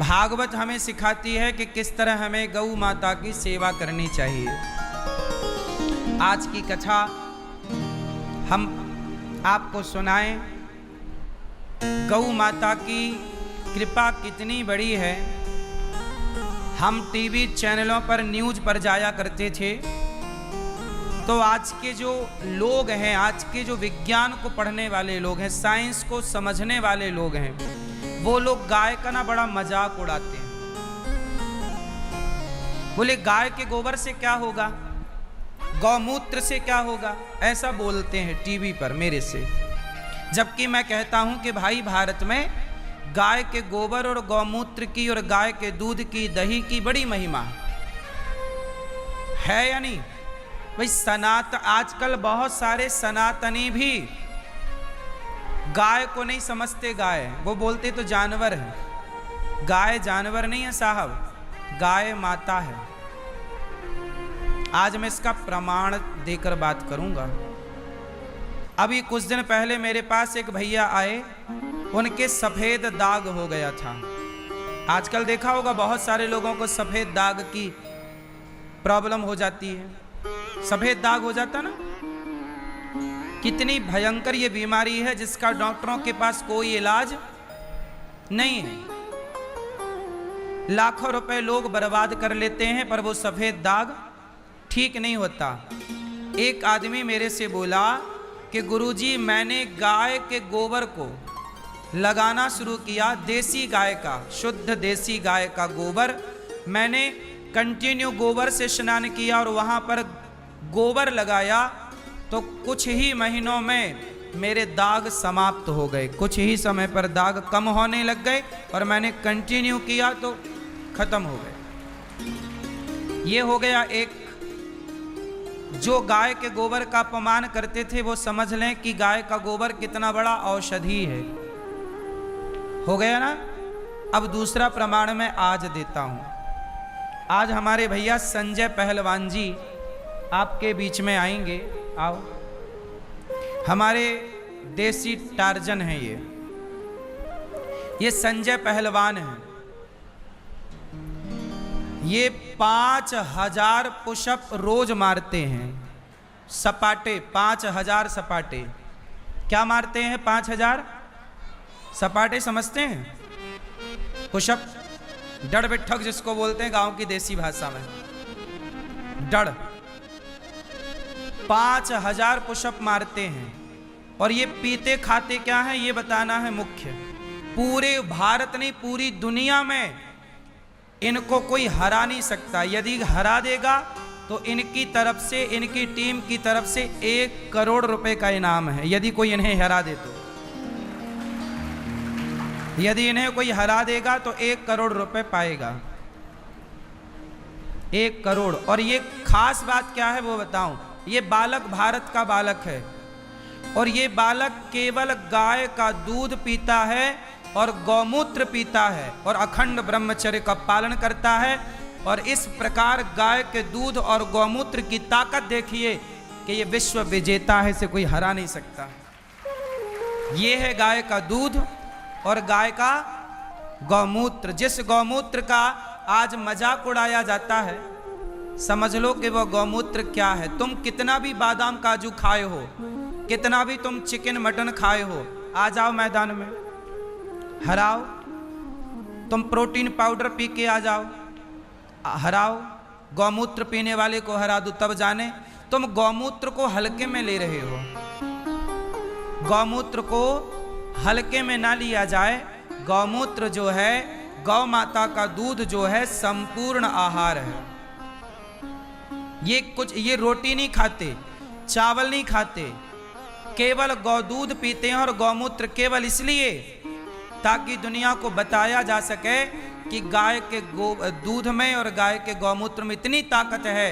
भागवत हमें सिखाती है कि किस तरह हमें गौ माता की सेवा करनी चाहिए। आज की कथा हम आपको सुनाएं। गौ माता की कृपा कितनी बड़ी है। हम टीवी चैनलों पर न्यूज़ पर जाया करते थे, तो आज के जो लोग हैं, आज के जो विज्ञान को पढ़ने वाले लोग हैं, साइंस को समझने वाले लोग हैं, वो लोग गाय का ना बड़ा मजाक उड़ाते हैं। बोले गाय के गोबर से क्या होगा, गौमूत्र से क्या होगा, ऐसा बोलते हैं टीवी पर मेरे से। जबकि मैं कहता हूं कि भाई, भारत में गाय के गोबर और गौमूत्र की और गाय के दूध की, दही की बड़ी महिमा है या नहीं भाई। आजकल बहुत सारे सनातनी भी गाय को नहीं समझते। गाय वो बोलते तो जानवर है। गाय जानवर नहीं है साहब, गाय माता है। आज मैं इसका प्रमाण देकर बात करूंगा। अभी कुछ दिन पहले मेरे पास एक भैया आए, उनके सफेद दाग हो गया था। आजकल देखा होगा बहुत सारे लोगों को सफेद दाग की प्रॉब्लम हो जाती है। सफेद दाग हो जाता ना, कितनी भयंकर ये बीमारी है जिसका डॉक्टरों के पास कोई इलाज नहीं है। लाखों रुपए लोग बर्बाद कर लेते हैं, पर वो सफेद दाग ठीक नहीं होता। एक आदमी मेरे से बोला कि गुरुजी, मैंने गाय के गोबर को लगाना शुरू किया, देसी गाय का, शुद्ध देसी गाय का गोबर। मैंने कंटिन्यू गोबर से स्नान किया और वहाँ पर गोबर लगाया, तो कुछ ही महीनों में मेरे दाग समाप्त हो गए। कुछ ही समय पर दाग कम होने लग गए और मैंने कंटिन्यू किया तो खत्म हो गए। ये हो गया एक। जो गाय के गोबर का अपमान करते थे वो समझ लें कि गाय का गोबर कितना बड़ा औषधि है। हो गया ना। अब दूसरा प्रमाण मैं आज देता हूं। आज हमारे भैया संजय पहलवान जी आपके बीच में आएंगे। आओ। हमारे देसी टार्जन हैं ये संजय पहलवान हैं। ये 5000 पुशअप रोज मारते हैं। सपाटे 5000 सपाटे। क्या मारते हैं? 5000 सपाटे। समझते हैं? पुशअप, डड़ बिट्ठक जिसको बोलते हैं गांव की देसी भाषा में, डड़। 5000 पुशअप मारते हैं। और ये पीते खाते क्या है ये बताना है मुख्य। पूरे भारत नहीं, पूरी दुनिया में इनको कोई हरा नहीं सकता। यदि हरा देगा तो इनकी तरफ से, इनकी टीम की तरफ से 1 करोड़ रुपए का इनाम है। यदि कोई इन्हें हरा दे तो, यदि इन्हें कोई हरा देगा तो 1 करोड़ रुपए पाएगा। 1 करोड़। और ये खास बात क्या है वो बताऊं। ये बालक भारत का बालक है और ये बालक केवल गाय का दूध पीता है और गौमूत्र पीता है और अखंड ब्रह्मचर्य का पालन करता है। और इस प्रकार गाय के दूध और गौमूत्र की ताकत देखिए कि ये विश्व विजेता है, इसे कोई हरा नहीं सकता। ये है गाय का दूध और गाय का गौमूत्र। जिस गौमूत्र का आज मजाक उड़ाया जाता है, समझ लो कि वह गौमूत्र क्या है। तुम कितना भी बादाम काजू खाए हो, कितना भी तुम चिकन मटन खाए हो, आ जाओ मैदान में, हराओ। तुम प्रोटीन पाउडर पी के आ जाओ, हराओ। गौमूत्र पीने वाले को हरा दो, तब जाने तुम गौमूत्र को हल्के में ले रहे हो। गौमूत्र को हल्के में ना लिया जाए। गौमूत्र जो है, गौ माता का दूध जो है, संपूर्ण आहार है। ये रोटी नहीं खाते, चावल नहीं खाते, केवल गौ दूध पीते हैं। और गौमूत्र केवल इसलिए ताकि दुनिया को बताया जा सके कि गाय के दूध में और गाय के गौमूत्र में इतनी ताकत है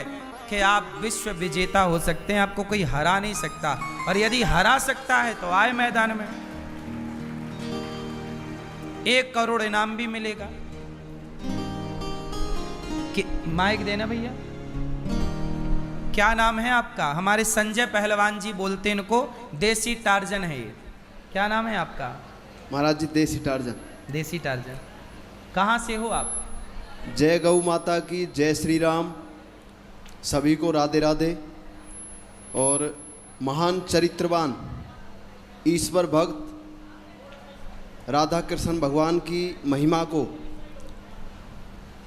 कि आप विश्व विजेता हो सकते हैं, आपको कोई हरा नहीं सकता। और यदि हरा सकता है तो आए मैदान में, 1 करोड़ इनाम भी मिलेगा। माइक देना भैया। क्या नाम है आपका? हमारे संजय पहलवान जी बोलते हैं इनको, देसी टार्जन है ये। क्या नाम है आपका? महाराज जी देसी टार्जन। देसी टार्जन। कहाँ से हो आप? जय गौ माता की, जय श्री राम। सभी को राधे राधे। और महान चरित्रवान ईश्वर भक्त राधा कृष्ण भगवान की महिमा को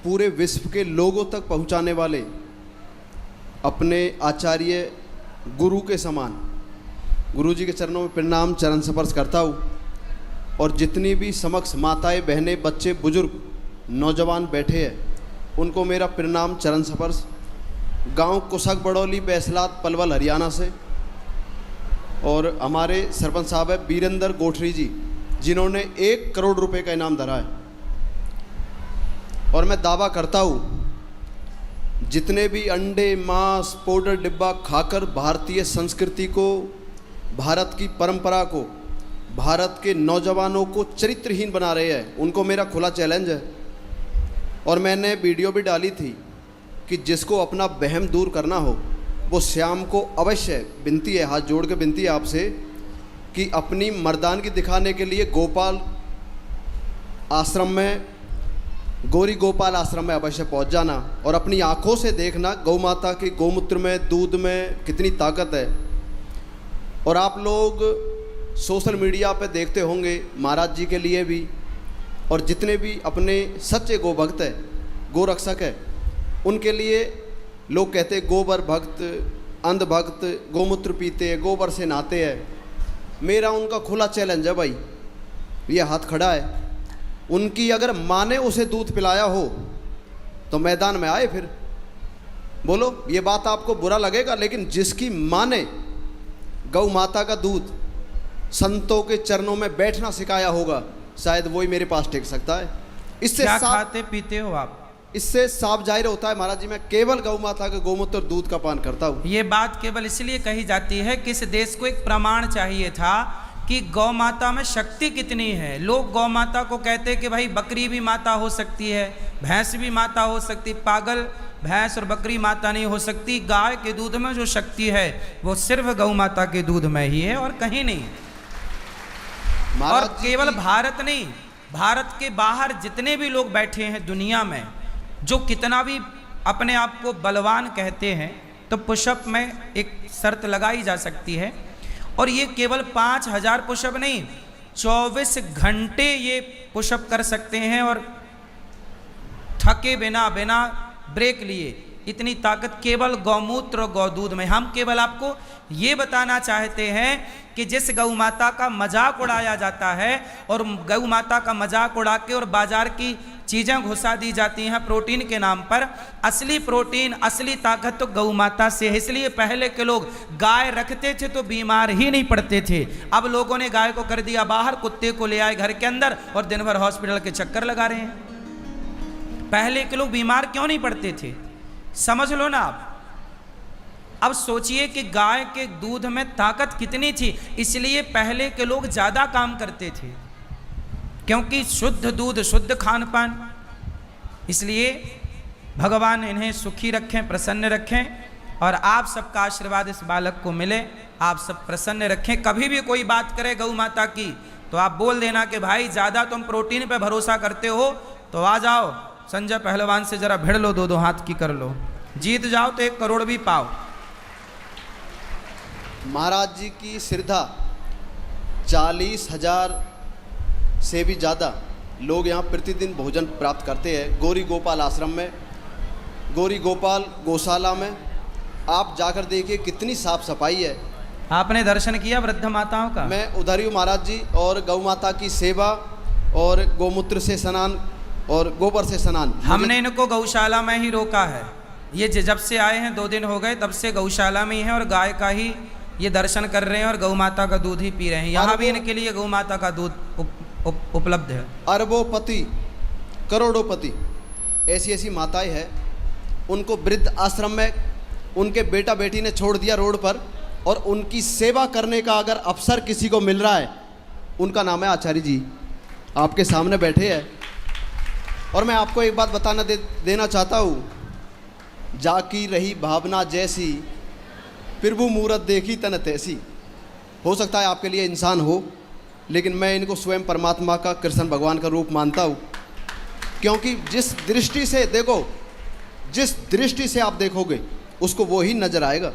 पूरे विश्व के लोगों तक पहुंचाने वाले अपने आचार्य गुरु के समान गुरु जी के चरणों में प्रणाम चरण स्पर्श करता हूँ। और जितनी भी समक्ष माताएं, बहनें, बच्चे, बुजुर्ग, नौजवान बैठे हैं, उनको मेरा प्रणाम चरण स्पर्श। गांव कुशक बड़ौली, बैसलात, पलवल, हरियाणा से। और हमारे सरपंच साहब है वीरेंद्र गोठरी जी, जिन्होंने 1 करोड़ रुपए का इनाम धरा है। और मैं दावा करता हूँ, जितने भी अंडे, मांस, पाउडर डिब्बा खाकर भारतीय संस्कृति को, भारत की परंपरा को, भारत के नौजवानों को चरित्रहीन बना रहे हैं, उनको मेरा खुला चैलेंज है। और मैंने वीडियो भी डाली थी कि जिसको अपना वहम दूर करना हो वो श्याम को अवश्य, विनती है, हाथ जोड़ के विनती है आपसे कि अपनी मर्दानगी दिखाने के लिए गोपाल आश्रम में, गौरी गोपाल आश्रम में अवश्य पहुंच जाना और अपनी आंखों से देखना गौ माता के गौमूत्र में, दूध में कितनी ताकत है। और आप लोग सोशल मीडिया पे देखते होंगे महाराज जी के लिए भी, और जितने भी अपने सच्चे गो भक्त है, गो रक्षक है, उनके लिए लोग कहते हैं गोबर भक्त, अंध भक्त, गोमूत्र पीते हैं, गोबर से नहाते हैं। मेरा उनका खुला चैलेंज है भाई, ये हाथ खड़ा है, उनकी अगर माँ ने उसे दूध पिलाया हो तो मैदान में आए फिर। बोलो, ये बात आपको बुरा लगेगा, लेकिन जिसकी माँ ने गौ माता का दूध संतों के चरणों में बैठना सिखाया होगा, शायद वही मेरे पास टिक सकता है। इससे क्या खाते पीते हो आप? इससे साफ जाहिर होता है महाराज जी, मैं केवल गौ माता के गोमूत्र और दूध का पान करता हूँ। ये बात केवल इसलिए कही जाती है कि इस देश को एक प्रमाण चाहिए था कि गौ माता में शक्ति कितनी है। लोग गौ माता को कहते कि भाई बकरी भी माता हो सकती है, भैंस भी माता हो सकती। पागल, भैंस और बकरी माता नहीं हो सकती। गाय के दूध में जो शक्ति है वो सिर्फ गौ माता के दूध में ही है और कहीं नहीं। और केवल भारत नहीं, भारत के बाहर जितने भी लोग बैठे हैं दुनिया में, जो कितना भी अपने आप को बलवान कहते हैं, तो पुशअप में एक शर्त लगाई जा सकती है। और ये केवल 5000 पुशअप नहीं, 24 घंटे ये पुशअप कर सकते हैं और थके बिना, बिना ब्रेक लिए। इतनी ताकत केवल गौमूत्र और गौदूध में। हम केवल आपको ये बताना चाहते हैं कि जिस गौ माता का मजाक उड़ाया जाता है और गौ माता का मजाक उड़ा के और बाजार की चीज़ें घुसा दी जाती हैं प्रोटीन के नाम पर, असली प्रोटीन, असली ताकत तो गौ माता से है। इसलिए पहले के लोग गाय रखते थे तो बीमार ही नहीं पड़ते थे। अब लोगों ने गाय को कर दिया बाहर, कुत्ते को ले आए घर के अंदर और दिन भर हॉस्पिटल के चक्कर लगा रहे हैं। पहले के लोग बीमार क्यों नहीं पड़ते थे, समझ लो ना आप। अब सोचिए कि गाय के दूध में ताकत कितनी थी। इसलिए पहले के लोग ज़्यादा काम करते थे, क्योंकि शुद्ध दूध, शुद्ध खान पान। इसलिए भगवान इन्हें सुखी रखें, प्रसन्न रखें और आप सबका आशीर्वाद इस बालक को मिले। आप सब प्रसन्न रखें। कभी भी कोई बात करे गौ माता की तो आप बोल देना कि भाई ज़्यादा तुम प्रोटीन पे भरोसा करते हो तो आ जाओ संजय पहलवान से जरा भिड़ लो, 2-2 हाथ की कर लो, जीत जाओ तो 1 करोड़ भी पाओ। महाराज जी की श्रद्धा 40,000 से भी ज़्यादा लोग यहाँ प्रतिदिन भोजन प्राप्त करते हैं। गौरी गोपाल आश्रम में, गौरी गोपाल गौशाला में आप जाकर देखिए कितनी साफ सफाई है। आपने दर्शन किया वृद्ध माताओं का? मैं उधर ही हूँ महाराज जी। और गौ माता की सेवा और गौमूत्र से स्नान और गोबर से स्नान। हमने इनको गौशाला में ही रोका है। ये जब से आए हैं 2 दिन हो गए, तब से गौशाला में ही है और गाय का ही ये दर्शन कर रहे हैं और गौ माता का दूध ही पी रहे हैं। यहाँ भी इनके लिए गौ माता का दूध उपलब्ध है। अरबोपति, करोड़ोपति ऐसी ऐसी माताएं हैं, उनको वृद्ध आश्रम में उनके बेटा बेटी ने छोड़ दिया रोड पर, और उनकी सेवा करने का अगर अवसर किसी को मिल रहा है, उनका नाम है आचार्य जी, आपके सामने बैठे हैं। और मैं आपको एक बात बताना देना चाहता हूँ, जाकी रही भावना जैसी, प्रभु मूरत देखी तन तैसी। हो सकता है आपके लिए इंसान हो, लेकिन मैं इनको स्वयं परमात्मा का, कृष्ण भगवान का रूप मानता हूँ। क्योंकि जिस दृष्टि से देखो, जिस दृष्टि से आप देखोगे उसको वो ही नज़र आएगा।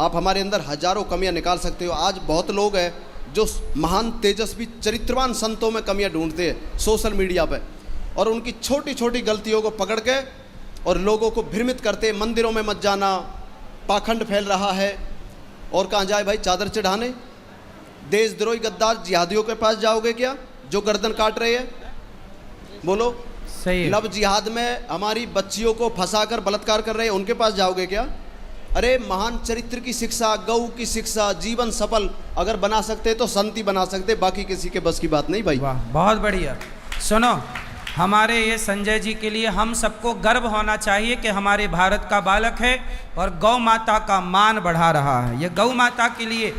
आप हमारे अंदर हजारों कमियां निकाल सकते हो। आज बहुत लोग हैं जो महान तेजस्वी चरित्रवान संतों में कमियां ढूंढते हैं सोशल मीडिया पे, और उनकी छोटी छोटी गलतियों को पकड़ के और लोगों को भ्रमित करते हैं। मंदिरों में मत जाना, पाखंड फैल रहा है। और कहाँ जाए भाई, चादर चढ़ाने? देशद्रोही गद्दार जिहादियों के पास जाओगे क्या, जो गर्दन काट रहे हैं? बोलो। सही है। लव जिहाद में हमारी बच्चियों को फंसाकर बलात्कार कर रहे हैं, उनके पास जाओगे क्या? अरे महान चरित्र की शिक्षा, गौ की शिक्षा, जीवन सफल अगर बना सकते तो संत ही बना सकते, बाकी किसी के बस की बात नहीं भाई। वाह, बहुत बढ़िया। सुनो, हमारे ये संजय जी के लिए हम सबको गर्व होना चाहिए कि हमारे भारत का बालक है और गौ माता का मान बढ़ा रहा है। ये गौ माता के लिए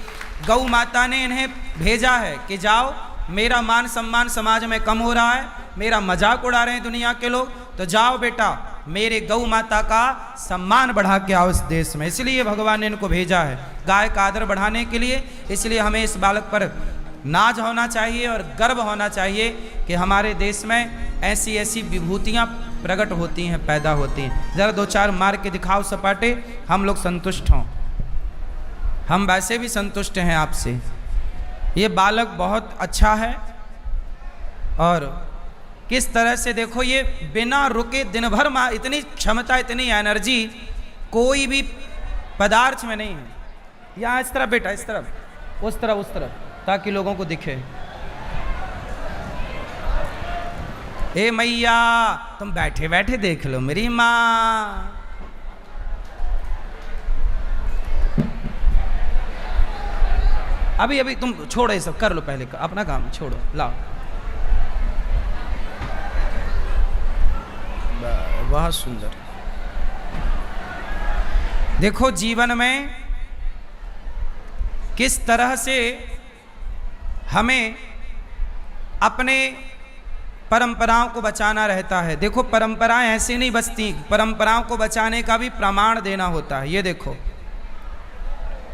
गौ माता ने इन्हें भेजा है कि जाओ, मेरा मान सम्मान समाज में कम हो रहा है, मेरा मजाक उड़ा रहे हैं दुनिया के लोग, तो जाओ बेटा मेरे गौ माता का सम्मान बढ़ा के आओ इस देश में। इसलिए भगवान ने इनको भेजा है गाय का आदर बढ़ाने के लिए। इसलिए हमें इस बालक पर नाज होना चाहिए और गर्व होना चाहिए कि हमारे देश में ऐसी ऐसी विभूतियाँ प्रकट होती हैं, पैदा होती हैं। ज़रा दो चार मार के दिखाओ सपाटे, हम लोग संतुष्ट हों। हम वैसे भी संतुष्ट हैं आपसे। ये बालक बहुत अच्छा है और किस तरह से देखो, ये बिना रुके दिन भर इतनी क्षमता, इतनी एनर्जी कोई भी पदार्थ में नहीं है। यहाँ इस तरफ बेटा, इस तरफ, उस तरफ, उस तरफ, ताकि लोगों को दिखे। ए मैया, तुम बैठे बैठे देख लो मेरी माँ। अभी अभी तुम छोड़ो ये सब, कर लो पहले अपना काम, छोड़ो, लाओ। बहुत सुंदर। देखो जीवन में किस तरह से हमें अपने परंपराओं को बचाना रहता है। देखो परंपराएं ऐसे नहीं बचती, परंपराओं को बचाने का भी प्रमाण देना होता है। ये देखो,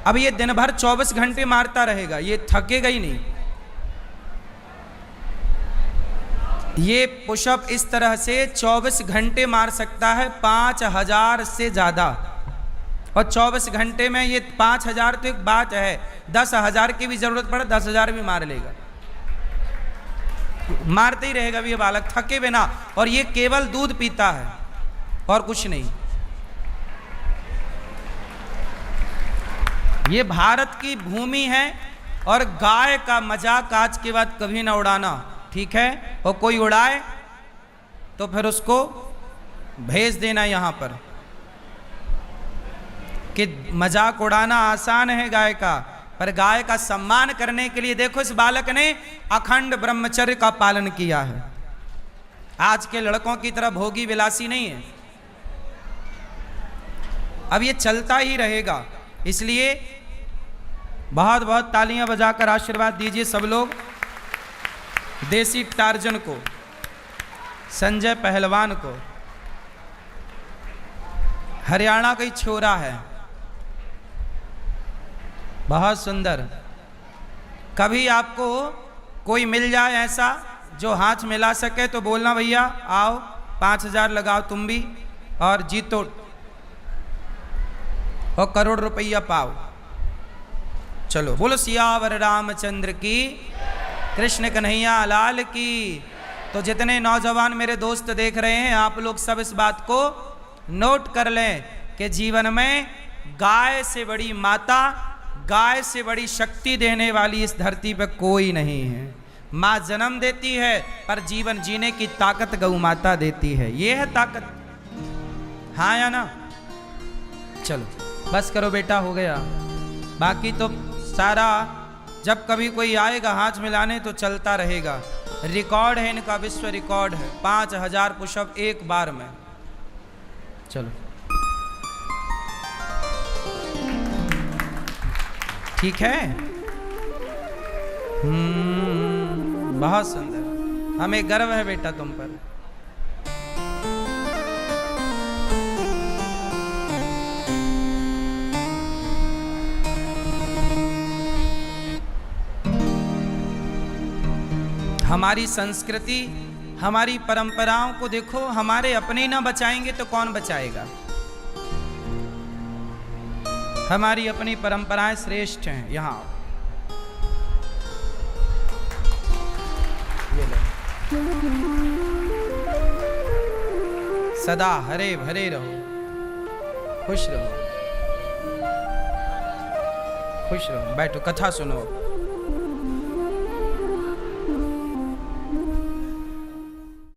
अब ये दिन भर 24 घंटे मारता रहेगा, ये थकेगा ही नहीं। ये पुशअप इस तरह से 24 घंटे मार सकता है, 5000 से ज़्यादा। और 24 घंटे में ये 5000 तो एक बात है, 10,000 की भी ज़रूरत पड़े 10,000 भी मार लेगा, मारते ही रहेगा भी ये बालक, थके बिना। और ये केवल दूध पीता है और कुछ नहीं। ये भारत की भूमि है और गाय का मजाक आज के बाद कभी ना उड़ाना, ठीक है? और कोई उड़ाए तो फिर उसको भेज देना यहाँ पर कि मजाक उड़ाना आसान है गाय का, पर गाय का सम्मान करने के लिए देखो इस बालक ने अखंड ब्रह्मचर्य का पालन किया है। आज के लड़कों की तरह भोगी विलासी नहीं है। अब ये चलता ही रहेगा, इसलिए बहुत बहुत तालियां बजाकर आशीर्वाद दीजिए सब लोग देसी टार्जन को, संजय पहलवान को। हरियाणा का ही छोरा है, बहुत सुंदर। कभी आपको कोई मिल जाए ऐसा जो हाथ मिला सके तो बोलना भैया आओ 5000 लगाओ तुम भी और जीतो और करोड़ रुपया पाओ। चलो बोलो सियावर रामचंद्र की, कृष्ण कन्हैया लाल की। तो जितने नौजवान मेरे दोस्त देख रहे हैं, आप लोग सब इस बात को नोट कर लें कि जीवन में गाय से बड़ी माता, गाय से बड़ी शक्ति देने वाली इस धरती पर कोई नहीं है। माँ जन्म देती है पर जीवन जीने की ताकत गौ माता देती है। ये है ताकत, हाँ या ना? चलो बस करो बेटा, हो गया। बाकी तो सारा जब कभी कोई आएगा हाथ मिलाने तो चलता रहेगा। रिकॉर्ड है इनका, विश्व रिकॉर्ड है 5000 पुशअप एक बार में। चलो ठीक है, बहुत सुंदर, हमें गर्व है बेटा तुम पर। हमारी संस्कृति हमारी परंपराओं को देखो, हमारे अपने ना बचाएंगे तो कौन बचाएगा। हमारी अपनी परंपराएं श्रेष्ठ हैं। यहाँ सदा हरे भरे रहो, खुश रहो, खुश रहो। बैठो, कथा सुनो।